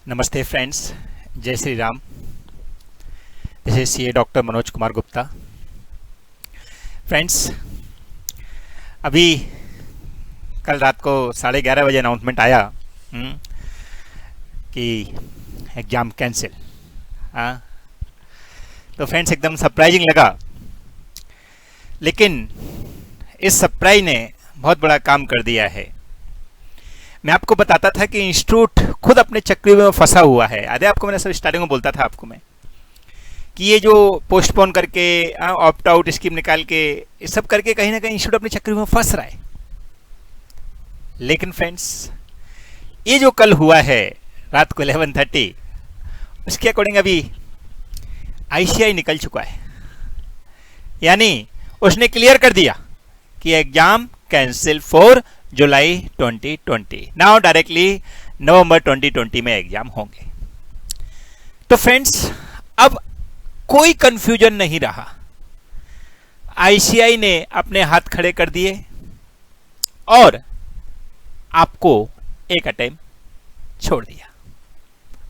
नमस्ते फ्रेंड्स, जय Shri Ram. This is CA doctor Manoj Kumar Gupta. Friends, अभी कल रात को 11:30 बजे अनाउंसमेंट आया कि एग्ज़ाम कैंसिल। हाँ, तो फ्रेंड्स एकदम सरप्राइजिंग लगा, लेकिन इस सरप्राइज ने बहुत बड़ा काम कर दिया है। मैं आपको बताता था कि इंस्टीट्यूट खुद अपने चक्रव्यूह में फंसा हुआ है। याद है आपको, मैंने सब स्टार्टिंग में बोलता था आपको मैं कि ये जो पोस्टपोन करके ऑप्ट आउट स्कीम निकाल के ये सब करके कहीं ना कहीं इंस्टीट्यूट अपने चक्रव्यूह में फंस रहा है। लेकिन फ्रेंड्स, ये जो कल हुआ है रात को 11:30, उसके अकॉर्डिंग अभी आईसीआई निकल चुका है, यानी उसने क्लियर कर दिया कि exam cancel for July 2020। Now directly November 2020 में एग्जाम होंगे। तो फ्रेंड्स, अब कोई कंफ्यूजन नहीं रहा। आईसीआई ने अपने हाथ खड़े कर दिए और आपको एक अटेम्प्ट छोड़ दिया।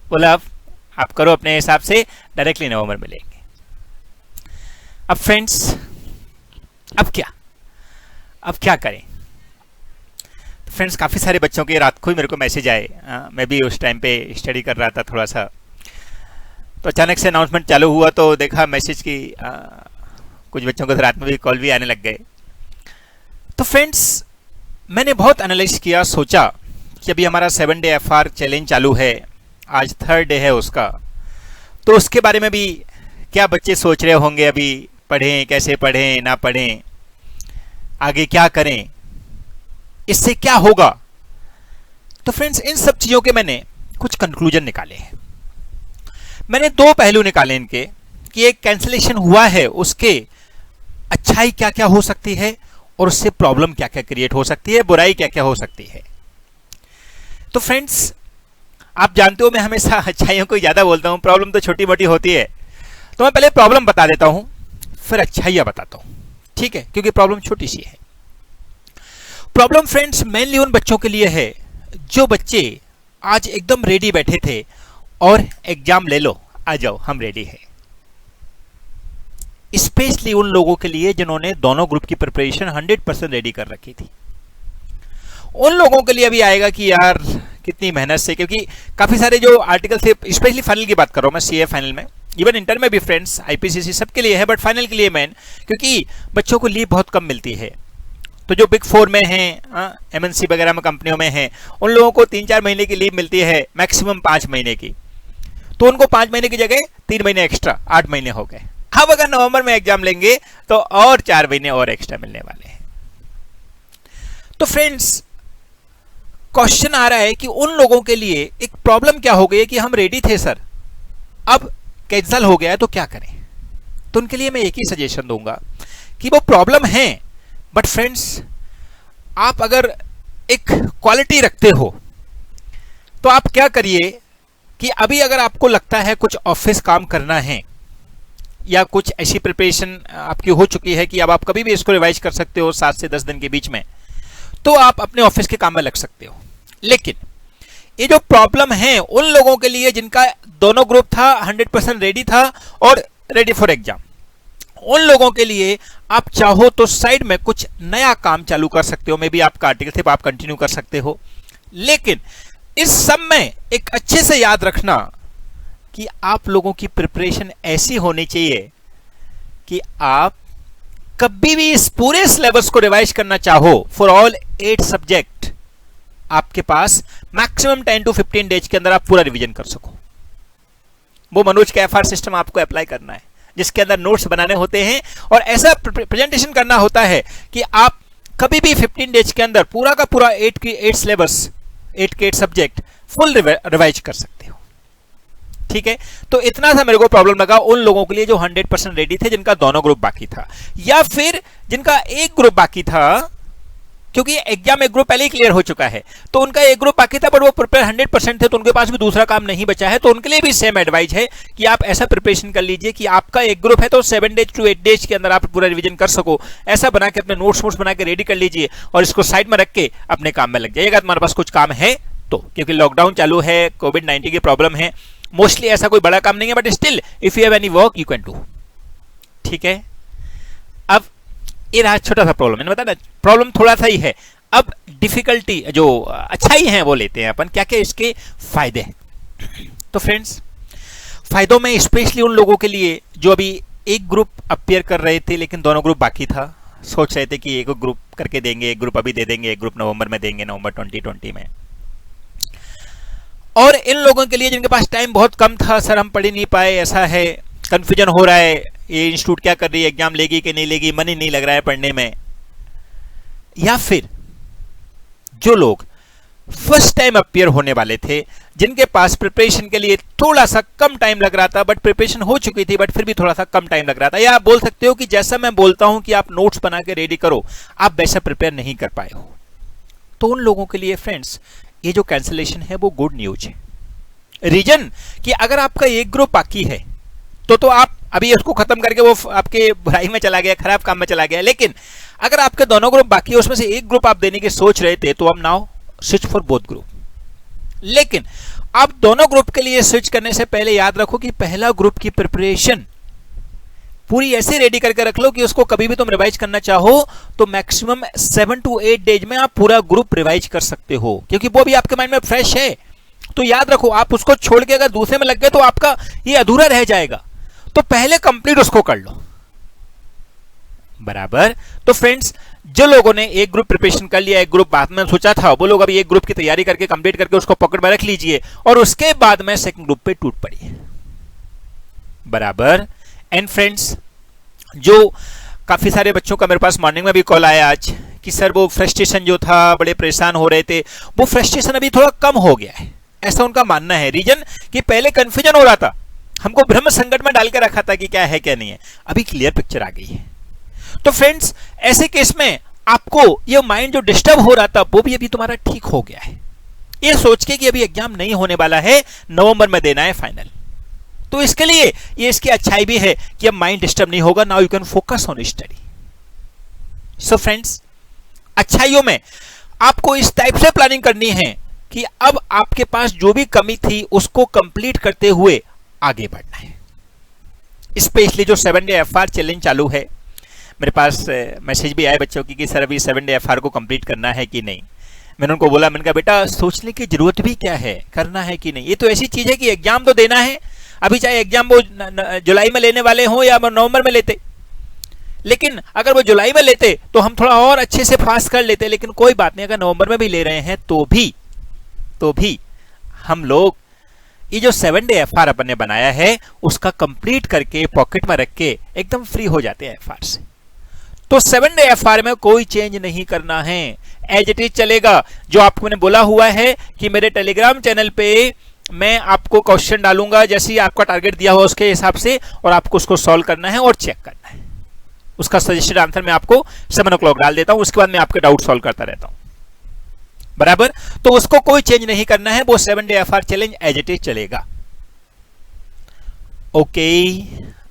बोला अब आप करो अपने हिसाब से, डायरेक्टली नवंबर में लेंगे। अब फ्रेंड्स, अब क्या करें? फ्रेंड्स, काफ़ी सारे बच्चों के रात को ही मेरे को मैसेज आए। मैं भी उस टाइम पे स्टडी कर रहा था थोड़ा सा, तो अचानक से अनाउंसमेंट चालू हुआ तो देखा मैसेज की कुछ बच्चों को तो रात में भी कॉल भी आने लग गए। तो फ्रेंड्स, मैंने बहुत एनालाइज किया, सोचा कि अभी हमारा 7 डे एफआर चैलेंज चालू है, आज 3rd डे है उसका, तो उसके बारे में भी क्या बच्चे सोच रहे होंगे, अभी पढ़ें, कैसे पढ़ें, ना पढ़ें, आगे क्या करें, इससे क्या होगा। तो फ्रेंड्स, इन सब चीज़ों के मैंने कुछ कंक्लूजन निकाले हैं। मैंने 2 पहलू निकाले इनके कि एक कैंसिलेशन हुआ है, उसके अच्छाई क्या क्या हो सकती है और उससे प्रॉब्लम क्या क्या क्रिएट हो सकती है, बुराई क्या क्या हो सकती है। तो फ्रेंड्स, आप जानते हो मैं हमेशा अच्छाइयों को ज़्यादा बोलता हूँ, प्रॉब्लम तो छोटी मोटी होती है। तो मैं पहले प्रॉब्लम बता देता हूँ, फिर अच्छाइयाँ बताता हूँ, ठीक है, क्योंकि प्रॉब्लम छोटी सी है। प्रॉब्लम फ्रेंड्स मेनली उन बच्चों के लिए है जो बच्चे आज एकदम रेडी बैठे थे और एग्जाम ले लो, आ जाओ हम रेडी है। स्पेशली उन लोगों के लिए जिन्होंने दोनों ग्रुप की प्रिपरेशन 100% रेडी कर रखी थी। उन लोगों के लिए अभी आएगा कि यार कितनी मेहनत से, क्योंकि काफी सारे जो आर्टिकल थे, स्पेशली फाइनल की बात कर रहा हूं मैं, सीए फाइनल में, इवन इंटर में भी फ्रेंड्स, आईपीसीसी सबके लिए है, बट फाइनल के लिए मेन, क्योंकि बच्चों को लीव बहुत कम मिलती है। तो जो बिग 4 में हैं, एमएनसी वगैरह में कंपनियों में हैं, उन लोगों को 3-4 महीने की लीव मिलती है, मैक्सिमम 5 महीने की। तो उनको 5 महीने की जगह 3 महीने एक्स्ट्रा, 8 महीने हो गए। अब अगर नवंबर में एग्जाम लेंगे तो और 4 महीने और एक्स्ट्रा मिलने वाले हैं। तो फ्रेंड्स, क्वेश्चन आ रहा है कि उन लोगों के लिए एक प्रॉब्लम क्या हो गई है कि हम रेडी थे सर, अब कैंसिल हो गया है तो क्या करें। तो उनके लिए मैं एक ही सजेशन दूंगा कि वो प्रॉब्लम है, बट फ्रेंड्स, आप अगर एक क्वालिटी रखते हो तो आप क्या करिए कि अभी अगर आपको लगता है कुछ ऑफिस काम करना है या कुछ ऐसी प्रिपरेशन आपकी हो चुकी है कि अब आप कभी भी इसको रिवाइज कर सकते हो 7 से 10 दिन के बीच में, तो आप अपने ऑफिस के काम में लग सकते हो। लेकिन ये जो प्रॉब्लम है उन लोगों के लिए जिनका दोनों ग्रुप था, 100% रेडी था और रेडी फॉर एग्जाम, उन लोगों के लिए आप चाहो तो साइड में कुछ नया काम चालू कर सकते हो। मे बी आपका आर्टिकल थे आप कंटिन्यू कर सकते हो, लेकिन इस सब में एक अच्छे से याद रखना कि आप लोगों की प्रिपरेशन ऐसी होनी चाहिए कि आप कभी भी इस पूरे सिलेबस को रिवाइज करना चाहो फॉर ऑल 8 सब्जेक्ट, आपके पास मैक्सिमम 10 to 15 डेज के अंदर आप पूरा रिवीजन कर सको। वो मनोज का एफआर सिस्टम आपको अप्लाई करना है, जिसके अंदर नोट्स बनाने होते हैं और ऐसा प्रेजेंटेशन करना होता है कि आप कभी भी 15 डेज के अंदर पूरा का पूरा 8 सिलेबस, 8 के 8 सब्जेक्ट फुल रिवाइज कर सकते हो। ठीक है, तो इतना सा मेरे को प्रॉब्लम लगा उन लोगों के लिए जो 100% रेडी थे, जिनका दोनों ग्रुप बाकी था, या फिर जिनका एक ग्रुप बाकी था, क्योंकि एग्जाम एक ग्रुप पहले ही क्लियर हो चुका है, तो उनका एक ग्रुप बाकी था, बट वो प्रिपेयर 100% थे, तो उनके पास भी दूसरा काम नहीं बचा है। तो उनके लिए भी सेम एडवाइस है कि आप ऐसा प्रिपरेशन कर लीजिए कि आपका एक ग्रुप है तो 7 डेज to 8 डेज के अंदर आप पूरा रिवीजन कर सको। ऐसा बना के अपने नोट्स बना के रेडी कर लीजिए और इसको साइड में रख के अपने काम में लग जाइएगा। तुम्हारे पास कुछ काम है तो, क्योंकि लॉकडाउन चालू है, कोविड-19 की प्रॉब्लम है, मोस्टली ऐसा कोई बड़ा काम नहीं है, but still if you have any work you can do. ठीक है, अब ये रहा छोटा सा प्रॉब्लम, मैंने बताया ना प्रॉब्लम थोड़ा सा ही है। अब डिफिकल्टी जो अच्छाई है वो लेते हैं अपन, क्या क्या इसके फायदे हैं। तो फ्रेंड्स, फायदों में स्पेशली उन लोगों के लिए जो अभी एक ग्रुप अपीयर कर रहे थे लेकिन दोनों ग्रुप बाकी था, सोच रहे थे कि एक ग्रुप करके देंगे, एक ग्रुप अभी दे देंगे, एक ग्रुप नवंबर में देंगे, नवंबर 2020 में। और इन लोगों के लिए जिनके पास टाइम बहुत कम था, सर हम पढ़ ही नहीं पाए, ऐसा है, कंफ्यूजन हो रहा है, ये इंस्टीट्यूट क्या कर रही है, एग्जाम लेगी कि नहीं लेगी, मन ही नहीं लग रहा है पढ़ने में। या फिर जो लोग फर्स्ट टाइम अपीयर होने वाले थे, जिनके पास प्रिपरेशन के लिए थोड़ा सा कम टाइम लग रहा था, बट प्रिपरेशन हो चुकी थी बट फिर भी थोड़ा सा कम टाइम लग रहा था, या आप बोल सकते हो कि जैसा मैं बोलता हूं कि आप नोट्स बना के रेडी करो, आप वैसा प्रिपेयर नहीं कर पाए हो, तो उन लोगों के लिए फ्रेंड्स ये जो कैंसिलेशन है वो गुड न्यूज है। रीजन कि अगर आपका एक ग्रुप बाकी है तो आप अभी उसको खत्म करके वो आपके बुराई में चला गया, खराब काम में चला गया, लेकिन अगर आपके दोनों ग्रुप बाकी है, उसमें से एक ग्रुप आप देने की सोच रहे थे, तो अब now switch for both group. लेकिन आप दोनों ग्रुप के लिए स्विच करने से पहले याद रखो कि पहला ग्रुप की प्रिपरेशन पूरी ऐसे रेडी करके रख लो कि उसको कभी भी तुम रिवाइज करना चाहो तो मैक्सिमम 7 to 8 डेज में आप पूरा ग्रुप रिवाइज कर सकते हो, क्योंकि वो भी आपके माइंड में फ्रेश है। तो याद रखो, आप उसको छोड़ के अगर दूसरे में लग गए तो आपका ये अधूरा रह जाएगा, तो पहले कंप्लीट उसको कर लो, बराबर। तो फ्रेंड्स, जो लोगों ने एक ग्रुप प्रिपरेशन कर लिया, एक ग्रुप बाद में सोचा था, वो लोग अभी एक ग्रुप की तैयारी करके कंप्लीट करके उसको पॉकेट में रख लीजिए और उसके बाद में सेकंड ग्रुप पे टूट पड़िए, बराबर। एंड फ्रेंड्स, जो काफी सारे बच्चों का मेरे पास मॉर्निंग में भी कॉल आया आज कि सर वो फ्रस्ट्रेशन जो था, बड़े परेशान हो रहे थे, वो फ्रस्ट्रेशन अभी थोड़ा कम हो गया है, ऐसा उनका मानना है। रीजन कि पहले कंफ्यूजन हो रहा था, हमको ब्रह्म संकट में डाल के रखा था कि क्या है क्या नहीं है, अभी क्लियर पिक्चर आ गई है। तो फ्रेंड्स, ऐसे केस में आपको ये माइंड जो डिस्टर्ब हो रहा था वो भी अभी तुम्हारा ठीक हो गया है, ये सोच के कि अभी एग्जाम नहीं होने वाला है, नवंबर में देना है फाइनल। तो इसके लिए ये इसकी अच्छाई भी है कि अब माइंड डिस्टर्ब नहीं होगा, now you can focus on study. So friends, अच्छाइयों में आपको इस टाइप से प्लानिंग करनी है कि अब आपके पास जो भी कमी थी उसको कंप्लीट करते हुए आगे बढ़ना है। स्पेशली जो 7 डे एफआर चैलेंज चालू है, मेरे पास मैसेज भी आए बच्चों की कि सर अभी 7 डे एफआर को कंप्लीट करना है कि नहीं। मैंने उनको बोला, मैंने कहा बेटा सोचने की जरूरत भी क्या है, करना है कि नहीं। ये तो ऐसी चीज है कि एग्जाम तो देना है, अभी चाहे एग्जाम वो जुलाई में लेने वाले हों या नवंबर में लेते, लेकिन अगर वो जुलाई में लेते तो हम थोड़ा और अच्छे से पास कर लेते, लेकिन कोई बात नहीं, अगर नवंबर में भी ले रहे हैं तो भी हम लोग ये जो 7 डे एफआर अपन ने बनाया है उसका कंप्लीट करके पॉकेट में रख के एकदम फ्री हो जाते हैं एफआर से। तो 7 डे एफआर में कोई चेंज नहीं करना है, एज इट इज चलेगा। जो आपको मैंने बोला हुआ है कि मेरे टेलीग्राम चैनल पे मैं आपको क्वेश्चन डालूंगा, जैसे ही आपका टारगेट दिया हो उसके हिसाब से, और आपको उसको सॉल्व करना है और चेक करना है। उसका सजेस्टेड आंसर मैं आपको 7 o'clock डाल देता हूं, उसके बाद मैं आपके डाउट सॉल्व करता रहता हूं, बराबर। तो उसको कोई चेंज नहीं करना है, वो 7 day FR challenge as it is चलेगा। ओके,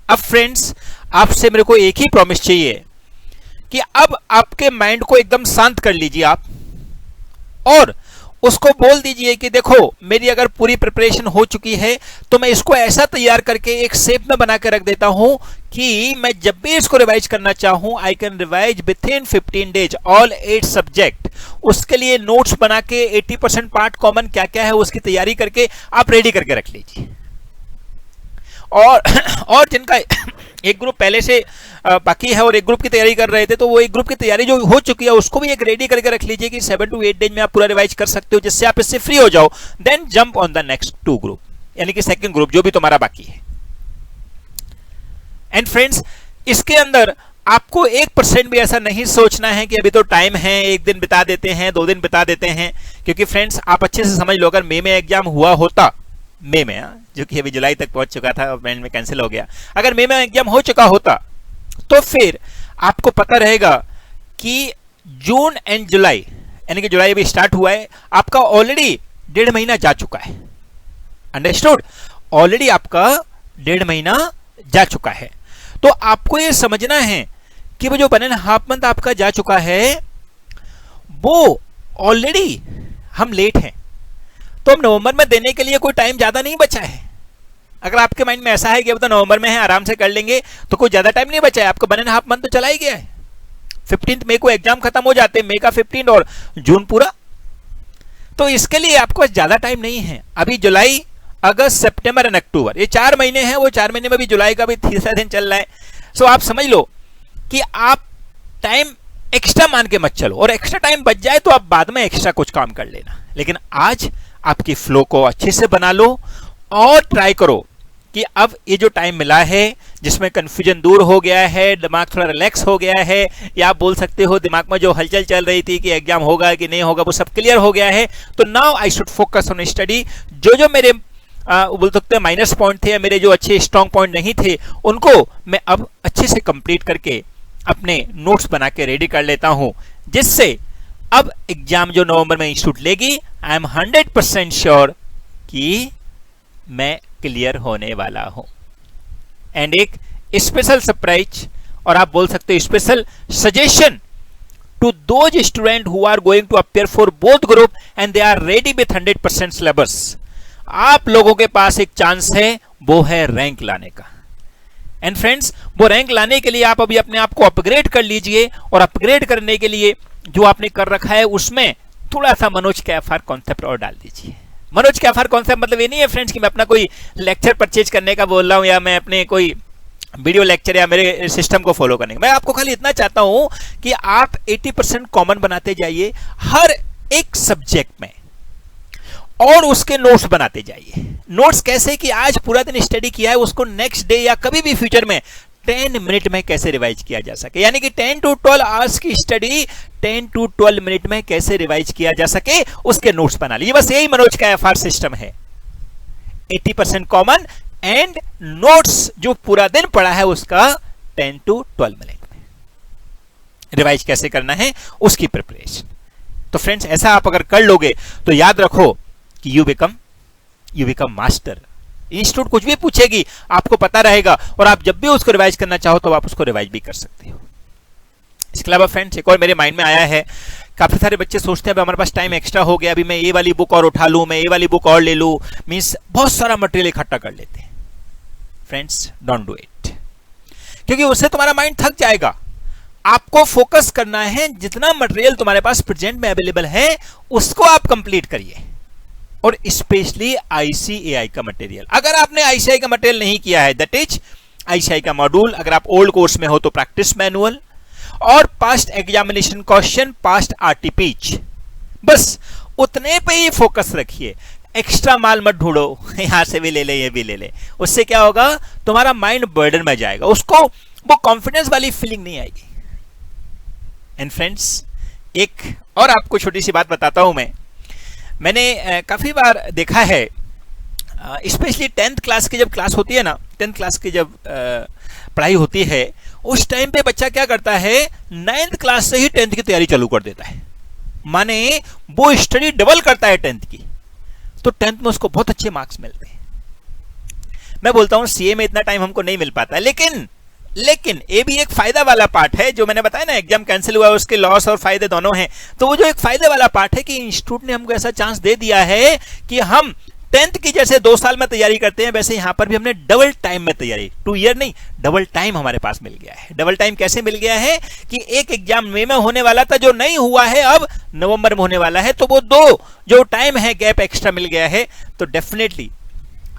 अब फ्रेंड्स, आपसे मेरे को एक ही प्रॉमिस चाहिए कि अब आपके माइंड को एकदम शांत कर लीजिए आप, और उसको बोल दीजिए कि देखो मेरी अगर पूरी प्रिपरेशन हो चुकी है तो मैं इसको ऐसा तैयार करके एक शेप में बना के रख देता हूं कि मैं जब भी इसको रिवाइज करना चाहूं I can revise with in 15 days all 8 subject. उसके लिए नोट्स बना के 80% पार्ट कॉमन क्या क्या है उसकी तैयारी करके आप रेडी करके रख लीजिए। और जिनका एक ग्रुप पहले से बाकी है और एक ग्रुप की तैयारी कर रहे थे, तो वो एक ग्रुप की तैयारी जो हो चुकी है उसको भी एक रेडी करके रख लीजिए कि 7 to 8 डेज में आप पूरा रिवाइज कर सकते हो, जिससे आप इससे फ्री हो जाओ। Then jump on the next 2 group, यानी कि सेकंड ग्रुप जो भी तुम्हारा बाकी है। एंड फ्रेंड्स, इसके अंदर आपको 1% भी ऐसा नहीं सोचना है कि अभी तो टाइम है, 1 दिन बिता देते हैं, 2 दिन बिता देते हैं, क्योंकि फ्रेंड्स आप अच्छे से समझ लो, अगर मई में एग्जाम हुआ होता, मई में, जो कि अभी जुलाई तक पहुंच चुका था, एंड में कैंसिल हो गया, अगर मई में एग्जाम हो चुका होता तो फिर आपको पता रहेगा कि जून एंड जुलाई, यानी कि जुलाई अभी स्टार्ट हुआ है, आपका ऑलरेडी 1.5 महीना जा चुका है। अंडरस्टूड? ऑलरेडी आपका 1.5 महीना जा चुका है। तो आपको यह समझना है कि वो जो 1.5 मंथ आपका जा चुका है वो ऑलरेडी हम लेट हैं, तो अब नवंबर में देने के लिए कोई टाइम ज्यादा नहीं बचा है। अगर आपके माइंड में ऐसा है कि अब तो नवंबर में है, आराम से कर लेंगे, तो कोई ज्यादा टाइम नहीं बचा है, आपका 1.5 मंथ तो चला ही गया है। 15 मई को एग्जाम खत्म हो जाते हैं, मई का 15 और जून पूरा, तो इसके लिए आपके पास ज्यादा टाइम नहीं है। अभी जुलाई, अगस्त, सितंबर एंड अक्टूबर, ये 4 महीने हैं। वो 4 महीने में भी जुलाई का भी 3 दिन चल रहा है। सो आप समझ लो कि आप टाइम एक्स्ट्रा मान के मत चलो, और एक्स्ट्रा टाइम बच जाए तो आप बाद में एक्स्ट्रा कुछ काम कर लेना, लेकिन आज आपकी फ्लो को अच्छे से बना लो और ट्राई करो कि अब ये जो टाइम मिला है जिसमें कंफ्यूजन दूर हो गया है, दिमाग थोड़ा रिलैक्स हो गया है, या आप बोल सकते हो दिमाग में जो हलचल चल रही थी कि एग्जाम होगा कि नहीं होगा, वो सब क्लियर हो गया है। तो now I should focus on study. जो मेरे बोल सकते हैं माइनस पॉइंट थे, या मेरे जो अच्छे स्ट्रॉन्ग पॉइंट नहीं थे, उनको मैं अब अच्छे से कंप्लीट करके अपने नोट्स बना के रेडी कर लेता हूं, जिससे अब एग्जाम जो नवंबर में इंस्टीट्यूट लेगी, आई एम 100% श्योर कि मैं क्लियर होने वाला हूं। एंड एक स्पेशल सरप्राइज, और आप बोल सकते हो special suggestion to those student who are going to appear for both group and they are ready with 100% syllabus. आप लोगों के पास एक चांस है, वो है रैंक लाने का। एंड फ्रेंड्स, वो रैंक लाने के लिए आप अभी अपने आप को अपग्रेड कर लीजिए, और अपग्रेड करने के लिए जो आपने कर रखा है उसमें थोड़ा सा मनोज कैफार कॉन्सेप्ट और डाल दीजिए। मनोज कैफार कॉन्सेप्ट मतलब ये नहीं है फ्रेंड्स कि मैं अपना कोई लेक्चर परचेज करने का बोल रहा हूं, या मैं अपने कोई वीडियो लेक्चर या मेरे सिस्टम को फॉलो करने का। मैं आपको खाली इतना चाहता हूं कि आप 80% कॉमन बनाते जाइए हर एक सब्जेक्ट में, और उसके नोट्स बनाते जाइए। नोट्स कैसे कि आज पूरा दिन स्टडी किया है, उसको नेक्स्ट डे या कभी भी फ्यूचर में 10 मिनट में कैसे रिवाइज किया जा सके, यानी कि 10 to 12 आवर्स की स्टडी 10 to 12 मिनट में कैसे रिवाइज किया जा सके, उसके नोट्स बना लीजिए। बस यही मनोज का एफआर सिस्टम है, 80% कॉमन एंड नोट्स जो पूरा दिन पढ़ा है उसका 10 to 12 मिनट में रिवाइज कैसे करना है, उसकी प्रिपरेशन। तो फ्रेंड्स, ऐसा आप अगर कर लोगे तो याद रखो कि यू बिकम मास्टर। इंस्टीट्यूट कुछ भी पूछेगी आपको पता रहेगा, और आप जब भी उसको रिवाइज करना चाहो तो आप उसको रिवाइज भी कर सकते हो। इसके अलावा फ्रेंड्स, एक और मेरे माइंड में आया है, काफी सारे बच्चे सोचते हैं हमारे पास टाइम एक्स्ट्रा हो गया, अभी मैं ये वाली बुक और उठा लूं, मैं ये वाली बुक और ले लूं, मींस बहुत सारा मटेरियल इकट्ठा कर लेते हैं। फ्रेंड्स, डोंट डू इट, क्योंकि उससे तुम्हारा माइंड थक जाएगा। आपको फोकस करना है, जितना मटेरियल तुम्हारे पास प्रेजेंट में अवेलेबल है उसको आप कंप्लीट करिए, और स्पेशली आईसीएआई का मटेरियल। अगर आपने आईसीएआई का मटेरियल नहीं किया है, दैट इज आईसीएआई का मॉड्यूल, अगर आप ओल्ड कोर्स में हो तो प्रैक्टिस मैनुअल और पास्ट एग्जामिनेशन क्वेश्चन, पास्ट आरटीपीच, बस उतने पे ही फोकस रखिए। एक्स्ट्रा माल मत ढूंढो, यहां से भी ले ले, ये भी ले ले। उससे क्या होगा, तुम्हारा माइंड बर्डन में जाएगा, उसको वो कॉन्फिडेंस वाली फीलिंग नहीं आएगी। एंड फ्रेंड्स, एक और आपको छोटी सी बात बताता हूं मैंने काफी बार देखा है, स्पेशली 10th क्लास की जब क्लास होती है ना, 10th क्लास की जब पढ़ाई होती है, उस टाइम पे बच्चा क्या करता है, 9th क्लास से ही 10th की तैयारी चालू कर देता है, माने वो स्टडी डबल करता है 10th की, तो 10th में उसको बहुत अच्छे मार्क्स मिलते हैं। मैं बोलता हूं सीए में इतना टाइम हमको नहीं मिल पाता, लेकिन ये भी एक फायदा वाला पार्ट है, जो मैंने बताया ना एग्जाम कैंसिल हुआ, उसके लॉस और फायदे दोनों हैं। तो वो जो एक फायदे वाला पार्ट है कि इंस्टीट्यूट ने हमको ऐसा चांस दे दिया है कि हम 10th की जैसे 2 साल में तैयारी करते हैं, वैसे यहां पर भी हमने डबल टाइम में तैयारी, 2 ईयर नहीं, डबल टाइम हमारे पास मिल गया है। डबल टाइम कैसे मिल गया है कि एक एग्जाम मई में होने वाला था, जो नहीं हुआ है, अब नवंबर में होने वाला है, तो वो 2 जो टाइम है गैप एक्स्ट्रा मिल गया है। तो डेफिनेटली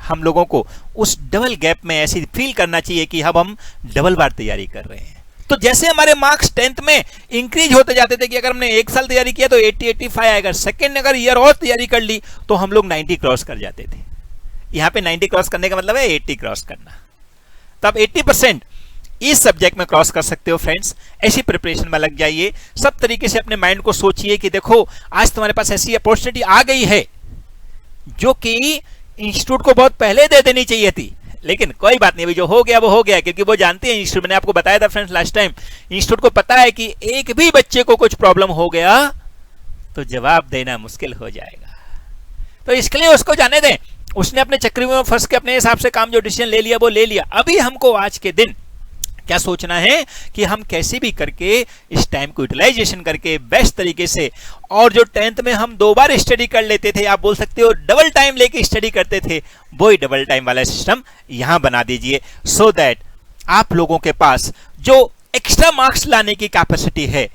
हम लोगों को उस डबल गैप में ऐसी फील करना चाहिए कि अब हम डबल बार तैयारी कर रहे हैं। तो जैसे हमारे मार्क्स 10th में इंक्रीज होते जाते थे कि अगर हमने 1 साल तैयारी किया तो 80-85 आएगा, सेकंड अगर ईयर और तैयारी कर ली तो हम लोग 90 क्रॉस कर जाते थे। यहाँ पे 90 क्रॉस करने का मतलब है 80 क्रॉस करना। तो आप 80% इस सब्जेक्ट में क्रॉस कर सकते हो फ्रेंड्स। ऐसी प्रिपरेशन में लग जाइए, सब तरीके से अपने माइंड को सोचिए कि देखो आज तुम्हारे पास ऐसी अपॉर्चुनिटी आ गई है जो कि इंस्टीट्यूट को बहुत पहले दे देनी चाहिए थी, लेकिन कोई बात नहीं, अभी जो हो गया वो हो गया, क्योंकि वो जानते हैं इंस्टीट्यूट, मैंने आपको बताया था फ्रेंड्स लास्ट टाइम, इंस्टीट्यूट को पता है कि एक भी बच्चे को कुछ प्रॉब्लम हो गया तो जवाब देना मुश्किल हो जाएगा। तो इसके लिए उसको जाने दें, उसने अपने चक्री में फंस के अपने हिसाब से काम जो डिसीजन ले लिया वो ले लिया। अभी हमको आज के दिन क्या सोचना है कि हम कैसे भी करके इस टाइम को यूटिलाइजेशन करके बेस्ट तरीके से, और जो 10th में हम 2 बार स्टडी कर लेते थे, आप बोल सकते हो डबल टाइम लेके स्टडी करते थे, वही डबल टाइम वाला सिस्टम यहां बना दीजिए, सो दैट आप लोगों के पास जो एक्स्ट्रा मार्क्स लाने की कैपेसिटी है,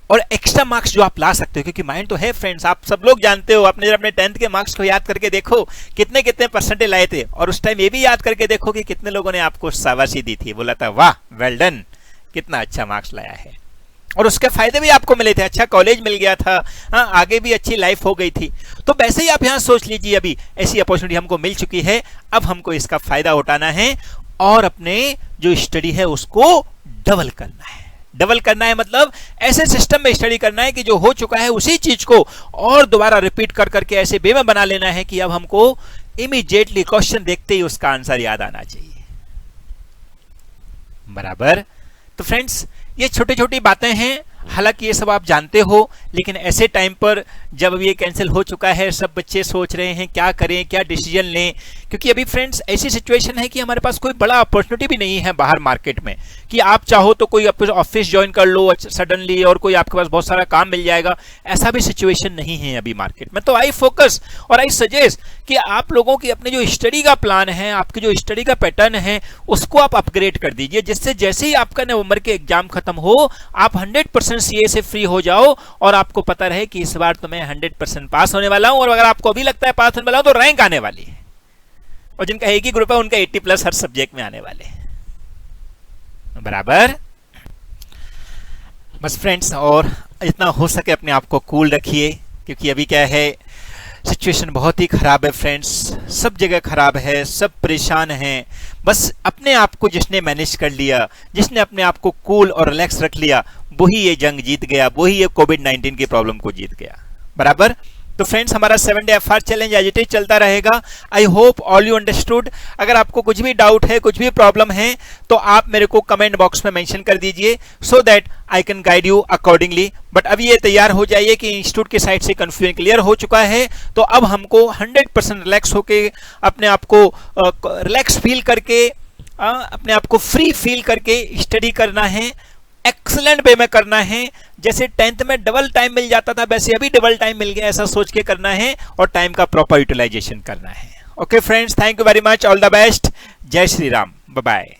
और एक्स्ट्रा मार्क्स जो आप ला सकते हो, क्योंकि माइंड तो है फ्रेंड्स, आप सब लोग जानते हो, अपने 10th के मार्क्स को याद करके देखो कितने कितने परसेंटेज लाए थे, और उस टाइम ये भी याद करके देखो कि कितने लोगों ने आपको शाबाशी दी थी, बोला था वाह वेल डन, कितना अच्छा मार्क्स लाया है, और उसके फायदे भी आपको मिले थे, अच्छा कॉलेज मिल गया था, हाँ आगे भी अच्छी लाइफ हो गई थी। तो वैसे ही आप यहाँ सोच लीजिए, अभी ऐसी अपॉर्चुनिटी हमको मिल चुकी है, अब हमको इसका फायदा उठाना है और अपने जो स्टडी है उसको डबल करना है। डबल करना है मतलब ऐसे सिस्टम में स्टडी करना है कि जो हो चुका है उसी चीज को और दोबारा रिपीट कर करके ऐसे वे में बना लेना है कि अब हमको इमीडिएटली क्वेश्चन देखते ही उसका आंसर याद आना चाहिए। बराबर। तो फ्रेंड्स ये छोटी छोटी बातें हैं, हालांकि ये सब आप जानते हो, लेकिन ऐसे टाइम पर जब ये कैंसिल हो चुका है, सब बच्चे सोच रहे हैं क्या करें, क्या डिसीजन लें, क्योंकि अभी फ्रेंड्स ऐसी सिचुएशन है कि हमारे पास कोई बड़ा अपॉर्चुनिटी भी नहीं है बाहर मार्केट में कि आप चाहो तो कोई ऑफिस ज्वाइन कर लो सडनली और कोई आपके पास बहुत सारा काम मिल जाएगा, ऐसा भी सिचुएशन नहीं है अभी मार्केट में। तो आई फोकस और आई सजेस्ट कि आप लोगों की अपने जो स्टडी का प्लान है, आपके जो स्टडी का पैटर्न है, उसको आप अपग्रेड कर दीजिए, जिससे जैसे ही आपका नवंबर के एग्जाम खत्म हो आप 100% सीए से फ्री हो जाओ और आपको पता रहे कि इस बार तो मैं 100% पास होने वाला हूं, और अगर आपको अभी लगता है पास होने वाला हूं तो रैंक आने वाली है, और जिनका एक ही ग्रुप है उनका 80+ हर सब्जेक्ट में आने वाले हैं। बराबर। बस फ्रेंड्स, और जितना हो सके अपने आप को कूल रखिए, क्योंकि अभी क्या है सिचुएशन बहुत ही खराब है फ्रेंड्स, सब जगह खराब है, सब परेशान हैं। बस अपने आप को जिसने मैनेज कर लिया, जिसने अपने आप को कूल और रिलैक्स रख लिया, वही ये जंग जीत गया, वही ये कोविड-19 की प्रॉब्लम को जीत गया। बराबर। तो फ्रेंड्स हमारा 7 day FR challenge as it is चलता रहेगा। I hope all you understood. अगर आपको कुछ भी डाउट है, कुछ भी प्रॉब्लम है, तो आप मेरे को कमेंट बॉक्स में मेंशन कर दीजिए, so that I can guide you accordingly. But अभी ये तैयार हो जाइए कि इंस्टीट्यूट के साइड से कंफ्यूजन क्लियर हो चुका है, तो अब हमको 100% रिलैक्स होके अपने आप को रिलैक्स फील करके, अपने आप को फ्री फील करके स्टडी करना है, एक्सलेंट वे में करना है। जैसे 10th में डबल टाइम मिल जाता था, वैसे अभी डबल टाइम मिल गया, ऐसा सोच के करना है और टाइम का प्रॉपर यूटिलाइजेशन करना है। Okay friends, thank you very much, all the best, जय श्री राम, बाय बाय।